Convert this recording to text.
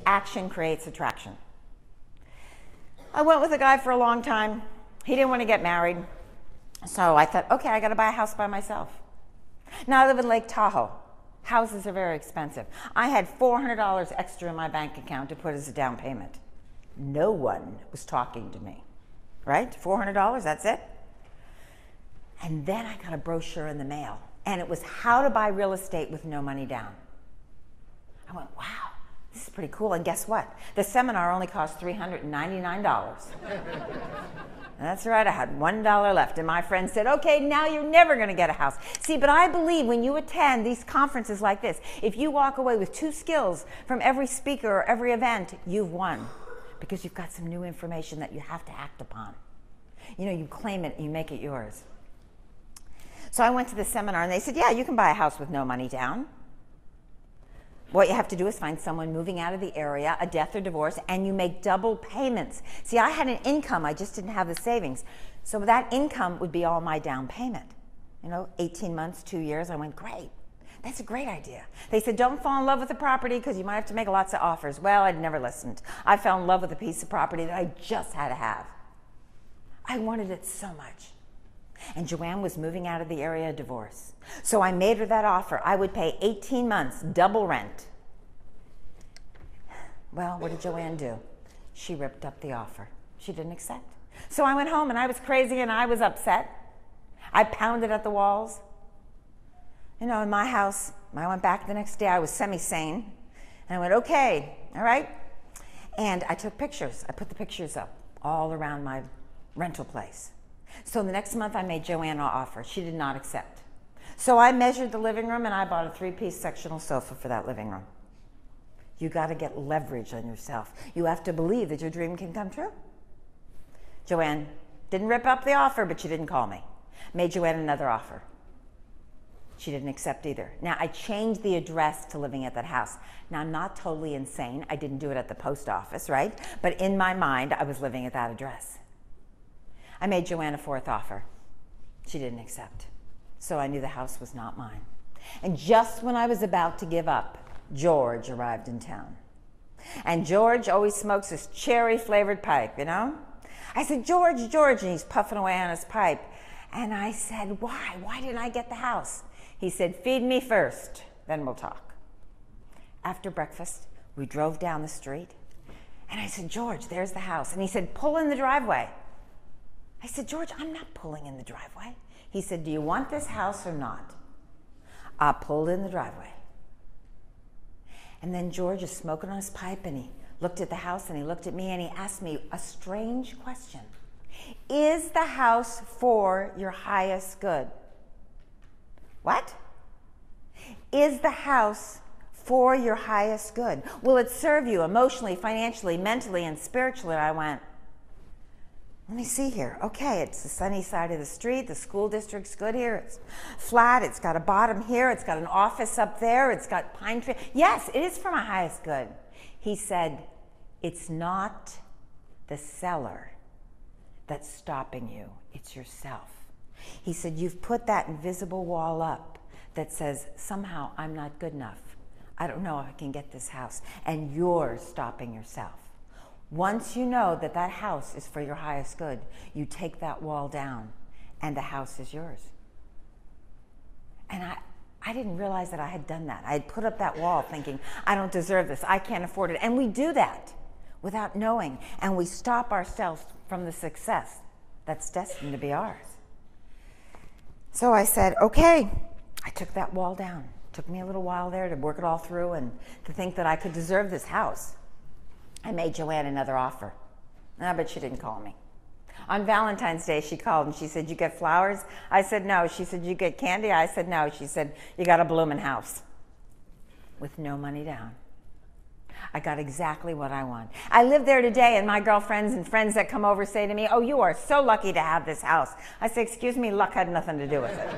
action creates attraction. I went with a guy for a long time. He didn't want to get married. So I thought, okay, I got to buy a house by myself. Now I live in Lake Tahoe. Houses are very expensive. I had $400 extra in my bank account to put as a down payment. No one was talking to me, right? $400, that's it. And then I got a brochure in the mail, and it was how to buy real estate with no money down. I went, wow, this is pretty cool. And guess what? The seminar only cost $399. That's right, I had $1 left, and my friend said, okay, now you're never gonna get a house. See, but I believe when you attend these conferences like this, if you walk away with 2 skills from every speaker or every event, you've won, because you've got some new information that you have to act upon. You know, you claim it, you make it yours. So I went to the seminar, and they said, yeah, you can buy a house with no money down. What you have to do is find someone moving out of the area, a death or divorce, and you make double payments. See, I had an income, I just didn't have the savings. So that income would be all my down payment. You know, 18 months, 2 years, I went, great. That's a great idea. They said, don't fall in love with the property because you might have to make lots of offers. Well, I'd never listened. I fell in love with a piece of property that I just had to have. I wanted it so much. And Joanne was moving out of the area of divorce. So I made her that offer. I would pay 18 months, double rent. Well, what did Joanne do? She ripped up the offer. She didn't accept. So I went home and I was crazy and I was upset. I pounded at the walls. You know, in my house, I went back the next day, I was semi-sane. And I went, okay, all right. And I took pictures. I put the pictures up all around my rental place. So the next month I made Joanne an offer. She did not accept. So I measured the living room and I bought a 3-piece sectional sofa for that living room. You got to get leverage on yourself. You have to believe that your dream can come true. Joanne didn't rip up the offer, but she didn't call me. Made Joanne another offer. She didn't accept either. Now I changed the address to living at that house. Now I'm not totally insane. I didn't do it at the post office, right? But in my mind, I was living at that address. I made Joanne a 4th offer. She didn't accept. So I knew the house was not mine. And just when I was about to give up, George arrived in town. And George always smokes this cherry-flavored pipe, you know? I said, George, George, and he's puffing away on his pipe. And I said, why? Why didn't I get the house? He said, feed me first, then we'll talk. After breakfast, we drove down the street. And I said, George, there's the house. And he said, pull in the driveway. I said, George, I'm not pulling in the driveway. He said, do you want this house or not? I pulled in the driveway. And then George is smoking on his pipe and he looked at the house and he looked at me and he asked me a strange question. Is the house for your highest good? What? Is the house for your highest good? Will it serve you emotionally, financially, mentally, and spiritually? And I went, let me see here. Okay, it's the sunny side of the street. The school district's good here. It's flat. It's got a bottom here. It's got an office up there. It's got pine tree. Yes, it is for my highest good. He said, it's not the seller that's stopping you. It's yourself. He said, you've put that invisible wall up that says, somehow I'm not good enough. I don't know if I can get this house. And you're stopping yourself. Once you know that that house is for your highest good, you take that wall down and the house is yours. And I didn't realize that I had done that. I had put up that wall thinking, I don't deserve this, I can't afford it. And we do that without knowing. And we stop ourselves from the success that's destined to be ours. So I said, okay, I took that wall down. It took me a little while there to work it all through and to think that I could deserve this house. I made Joanne another offer, but she didn't call me. On Valentine's Day, she called and she said, you get flowers? I said, no. She said, you get candy? I said, no. She said, you got a blooming house with no money down. I got exactly what I want. I live there today, and my girlfriends and friends that come over say to me, oh, you are so lucky to have this house. I say, excuse me, luck had nothing to do with it.